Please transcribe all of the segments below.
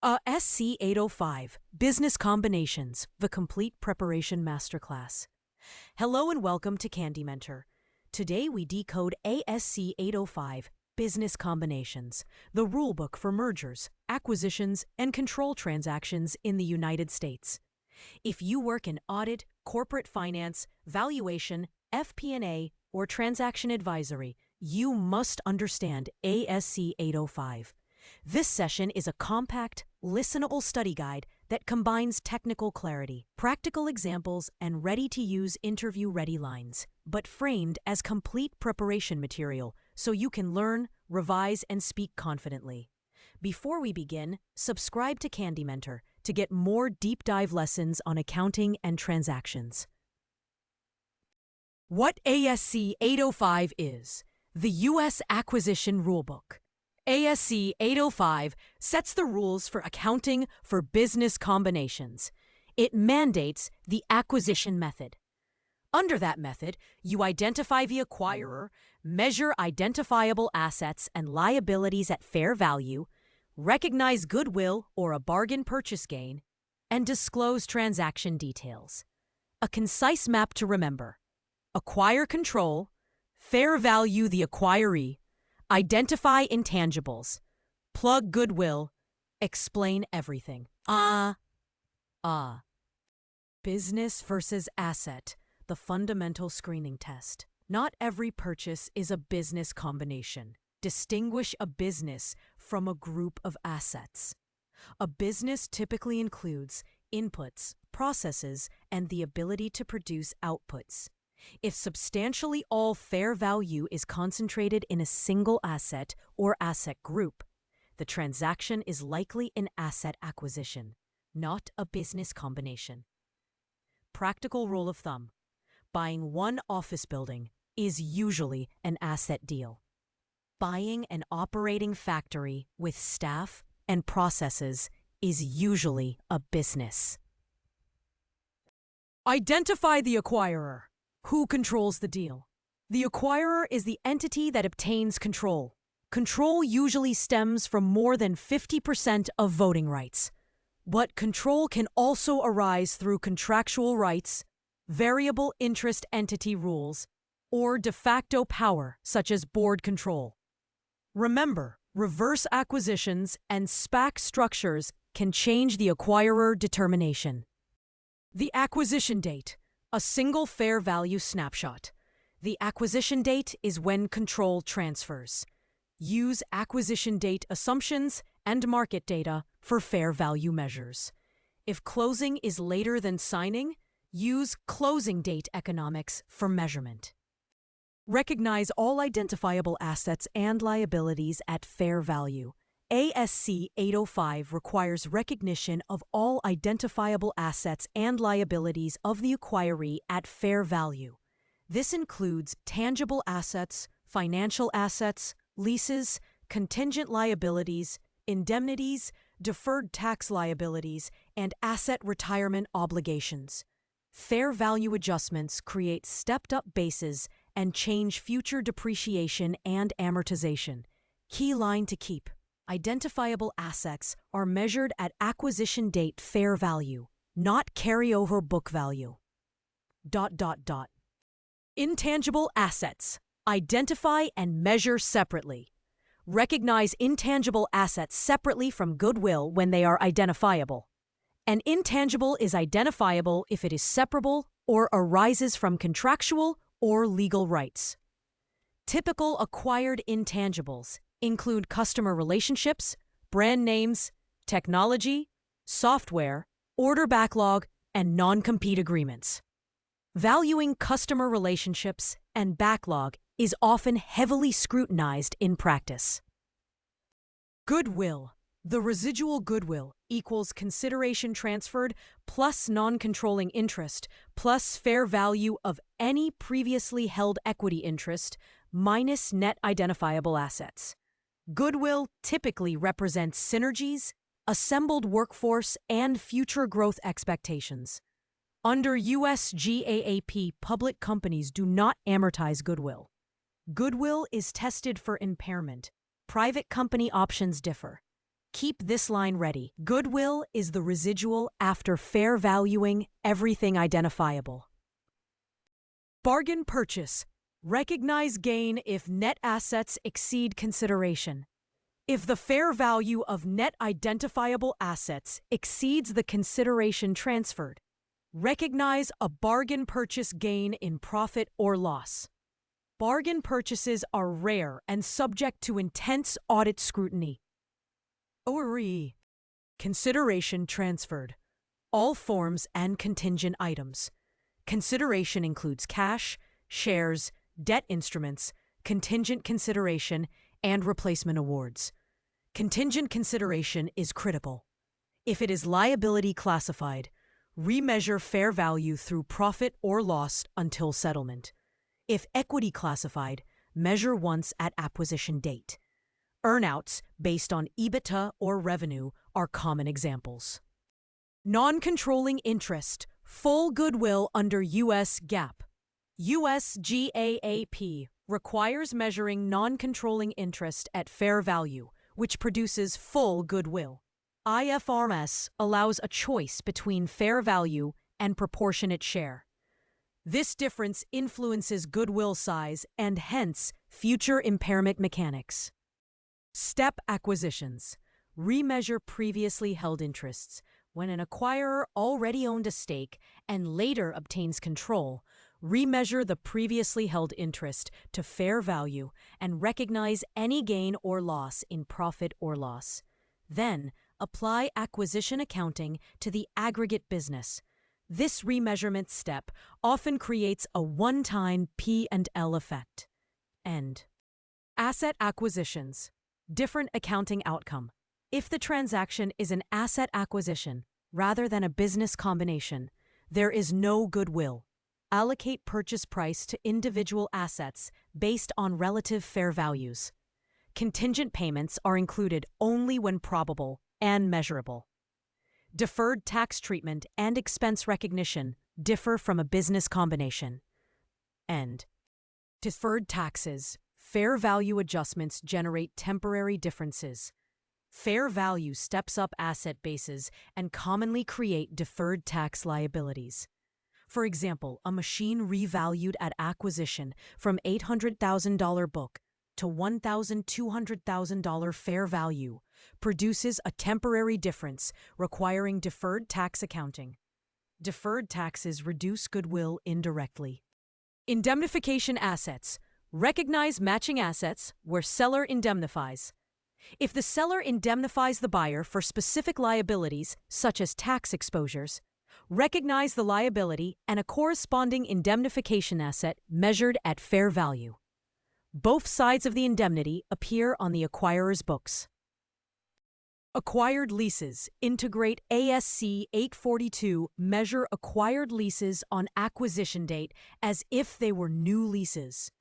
SC 805, Business Combinations, the Complete Preparation Masterclass. Hello and welcome to CandiMentor. Today we decode ASC 805, Business Combinations, the rulebook for mergers, acquisitions, and control transactions in the United States. If you work in audit, corporate finance, valuation, FP&A, or transaction advisory, you must understand ASC 805. This session is a compact, listenable study guide that combines technical clarity, practical examples, and ready-to-use interview-ready lines, but framed as complete preparation material so you can learn, revise, and speak confidently. Before we begin, subscribe to CandiMentor to get more deep dive lessons on accounting and transactions. What ASC 805 is: the U.S. Acquisition Rulebook. ASC 805 sets the rules for accounting for business combinations. It mandates the acquisition method. Under that method, you identify the acquirer, measure identifiable assets and liabilities at fair value, recognize goodwill or a bargain purchase gain, and disclose transaction details. A concise map to remember: acquire control, fair value the acquiree, identify intangibles, plug goodwill, explain everything. Business versus asset, the fundamental screening test. Not every purchase is a business combination. Distinguish a business from a group of assets. A business typically includes inputs, processes, and the ability to produce outputs. If substantially all fair value is concentrated in a single asset or asset group, the transaction is likely an asset acquisition, not a business combination. Practical rule of thumb: buying one office building is usually an asset deal. Buying an operating factory with staff and processes is usually a business. Identify the acquirer. Who controls the deal? The acquirer is the entity that obtains control. Control usually stems from more than 50% of voting rights. But control can also arise through contractual rights, variable interest entity rules, or de facto power, such as board control. Remember, reverse acquisitions and SPAC structures can change the acquirer determination. The acquisition date: a single fair value snapshot. The acquisition date is when control transfers. Use acquisition date assumptions and market data for fair value measures. If closing is later than signing, use closing date economics for measurement. Recognize all identifiable assets and liabilities at fair value. ASC 805 requires recognition of all identifiable assets and liabilities of the acquiree at fair value. This includes tangible assets, financial assets, leases, contingent liabilities, indemnities, deferred tax liabilities, and asset retirement obligations. Fair value adjustments create stepped-up bases and change future depreciation and amortization. Key line to keep: identifiable assets are measured at acquisition date fair value, not carryover book value. Intangible assets: identify and measure separately. Recognize intangible assets separately from goodwill when they are identifiable. An intangible is identifiable if it is separable or arises from contractual or legal rights. Typical acquired intangibles include customer relationships, brand names, technology, software, order backlog, and non-compete agreements. Valuing customer relationships and backlog is often heavily scrutinized in practice. Goodwill: the residual goodwill equals consideration transferred plus non-controlling interest plus fair value of any previously held equity interest minus net identifiable assets. Goodwill typically represents synergies, assembled workforce, and future growth expectations. Under U.S. GAAP, public companies do not amortize goodwill. Goodwill is tested for impairment. Private company options differ. Keep this line ready. Goodwill is the residual after fair valuing everything identifiable. Bargain purchase. Recognize gain if net assets exceed consideration. If the fair value of net identifiable assets exceeds the consideration transferred, recognize a bargain purchase gain in profit or loss. Bargain purchases are rare and subject to intense audit scrutiny. ORE. Consideration transferred. All forms and contingent items. Consideration includes cash, shares, debt instruments, contingent consideration, and replacement awards. Contingent consideration is critical. If it is liability classified, remeasure fair value through profit or loss until settlement. If equity classified, measure once at acquisition date. Earnouts based on EBITDA or revenue are common examples. Non-controlling interest, full goodwill under U.S. GAAP. U.S. GAAP requires measuring non-controlling interest at fair value, which produces full goodwill. IFRS allows a choice between fair value and proportionate share. This difference influences goodwill size and hence future impairment mechanics. Step acquisitions. Remeasure previously held interests. When an acquirer already owned a stake and later obtains control, remeasure the previously held interest to fair value and recognize any gain or loss in profit or loss. Then, apply acquisition accounting to the aggregate business. This remeasurement step often creates a one-time P&L effect. End. Asset acquisitions. Different accounting outcome. If the transaction is an asset acquisition rather than a business combination, there is no goodwill. Allocate purchase price to individual assets based on relative fair values. Contingent payments are included only when probable and measurable. Deferred tax treatment and expense recognition differ from a business combination. End. Deferred taxes. Fair value adjustments generate temporary differences. Fair value steps up asset bases and commonly create deferred tax liabilities. For example, a machine revalued at acquisition from $800,000 book to $1,200,000 fair value produces a temporary difference requiring deferred tax accounting. Deferred taxes reduce goodwill indirectly. Indemnification assets. Recognize matching assets where seller indemnifies. If the seller indemnifies the buyer for specific liabilities, such as tax exposures, recognize the liability and a corresponding indemnification asset measured at fair value. Both sides of the indemnity appear on the acquirer's books. Acquired leases. Integrate ASC 842. Measure acquired leases on acquisition date as if they were new leases.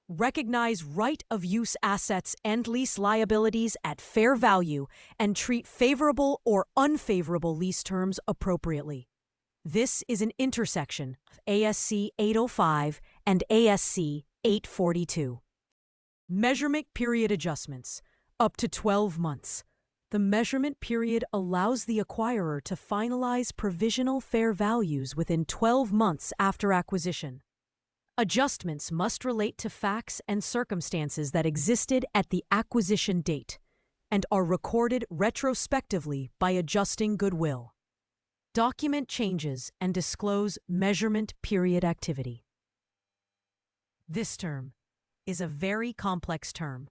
Recognize right-of-use assets and lease liabilities at fair value and treat favorable or unfavorable lease terms appropriately. This is an intersection of ASC 805 and ASC 842. Measurement period adjustments. Up to 12 months. The measurement period allows the acquirer to finalize provisional fair values within 12 months after acquisition. Adjustments must relate to facts and circumstances that existed at the acquisition date and are recorded retrospectively by adjusting goodwill. Document changes and disclose measurement period activity. This term is a very complex term.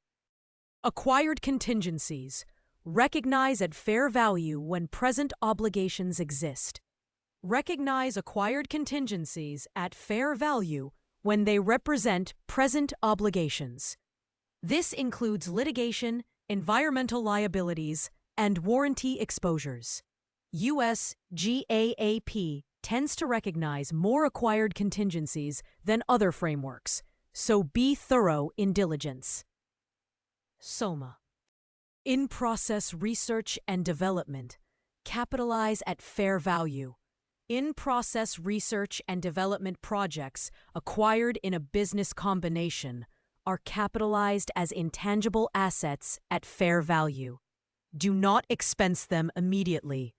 Acquired contingencies. Recognize at fair value when present obligations exist. Recognize acquired contingencies at fair value when they represent present obligations. This includes litigation, environmental liabilities, and warranty exposures. U.S. GAAP tends to recognize more acquired contingencies than other frameworks, so be thorough in diligence. SOMA. In-process research and development. Capitalize at fair value. In-process research and development projects acquired in a business combination are capitalized as intangible assets at fair value. Do not expense them immediately.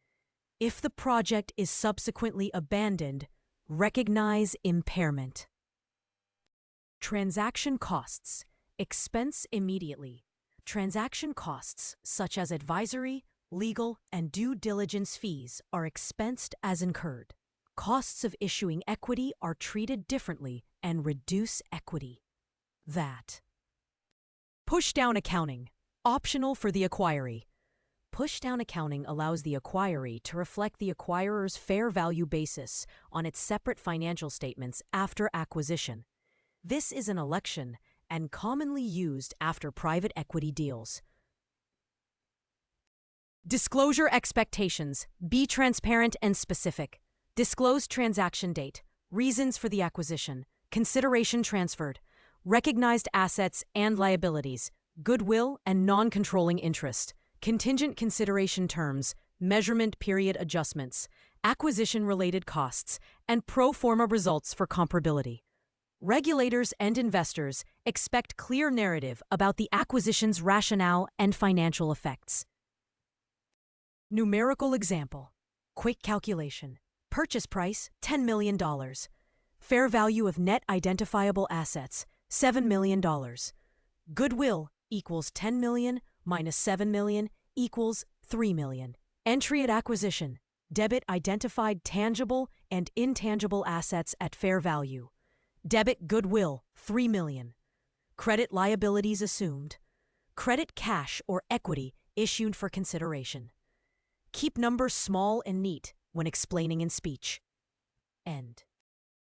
If the project is subsequently abandoned, recognize impairment. Transaction costs. Expense immediately. Transaction costs, such as advisory, legal, and due diligence fees, are expensed as incurred. Costs of issuing equity are treated differently and reduce equity. That. Push-down accounting. Optional for the acquiree. Push-down accounting allows the acquiree to reflect the acquirer's fair value basis on its separate financial statements after acquisition. This is an election and commonly used after private equity deals. Disclosure expectations. Be transparent and specific. Disclose transaction date, reasons for the acquisition, consideration transferred, recognized assets and liabilities, goodwill and non-controlling interest, contingent consideration terms, measurement period adjustments, acquisition-related costs, and pro forma results for comparability. Regulators and investors expect clear narrative about the acquisition's rationale and financial effects. Numerical example. Quick calculation. Purchase price, $10 million. Fair value of net identifiable assets, $7 million. Goodwill equals $10 million minus $7 million equals $3 million. Entry at acquisition. Debit identified tangible and intangible assets at fair value. Debit goodwill, $3 million. Credit liabilities assumed. Credit cash or equity issued for consideration. Keep numbers small and neat when explaining in speech. End.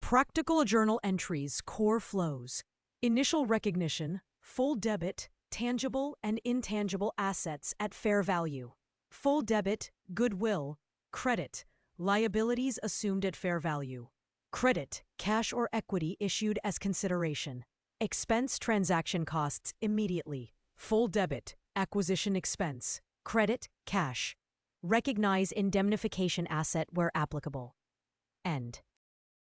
Practical journal entries, core flows. Initial recognition, full debit, tangible and intangible assets at fair value. Full debit, goodwill, credit, liabilities assumed at fair value. Credit, cash or equity issued as consideration. Expense transaction costs immediately. Full debit, acquisition expense. Credit, cash. Recognize indemnification asset where applicable. End.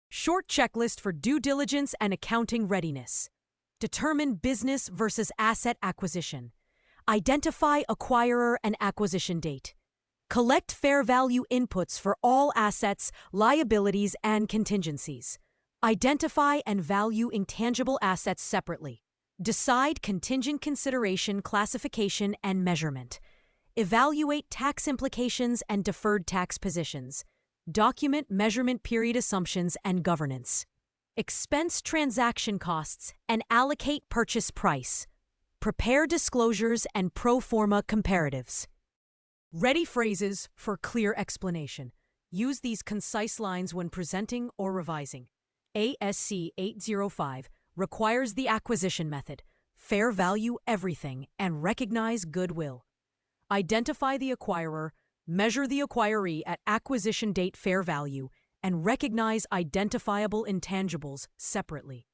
Short checklist for due diligence and accounting readiness. Determine business versus asset acquisition. Identify acquirer and acquisition date. Collect fair value inputs for all assets, liabilities, and contingencies. Identify and value intangible assets separately. Decide contingent consideration, classification, and measurement. Evaluate tax implications and deferred tax positions. Document measurement period assumptions and governance. Expense transaction costs and allocate purchase price. Prepare disclosures and pro forma comparatives. Ready phrases for clear explanation. Use these concise lines when presenting or revising. ASC 805 requires the acquisition method, fair value everything, and recognize goodwill. Identify the acquirer, measure the acquiree at acquisition date fair value, and recognize identifiable intangibles separately.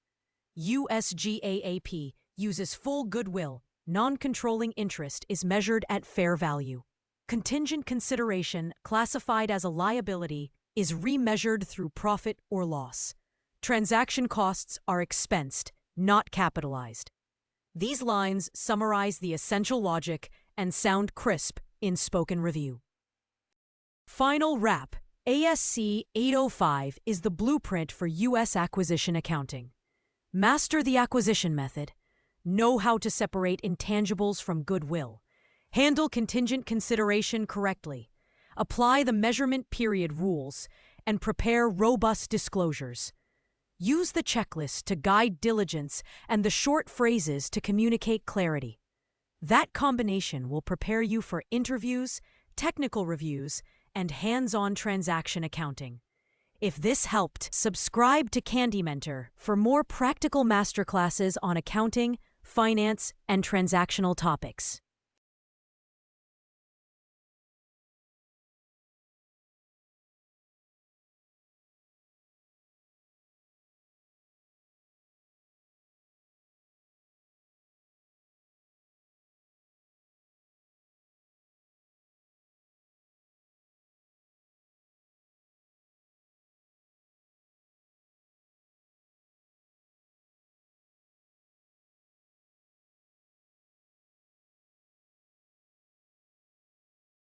USGAAP uses full goodwill. Non-controlling interest is measured at fair value. Contingent consideration, classified as a liability, is remeasured through profit or loss. Transaction costs are expensed, not capitalized. These lines summarize the essential logic and sound crisp in spoken review. Final wrap. ASC 805 is the blueprint for U.S. acquisition accounting. Master the acquisition method. Know how to separate intangibles from goodwill. Handle contingent consideration correctly. Apply the measurement period rules, and prepare robust disclosures. Use the checklist to guide diligence and the short phrases to communicate clarity. That combination will prepare you for interviews, technical reviews, and hands-on transaction accounting. If this helped, subscribe to CandiMentor for more practical masterclasses on accounting, finance, and transactional topics.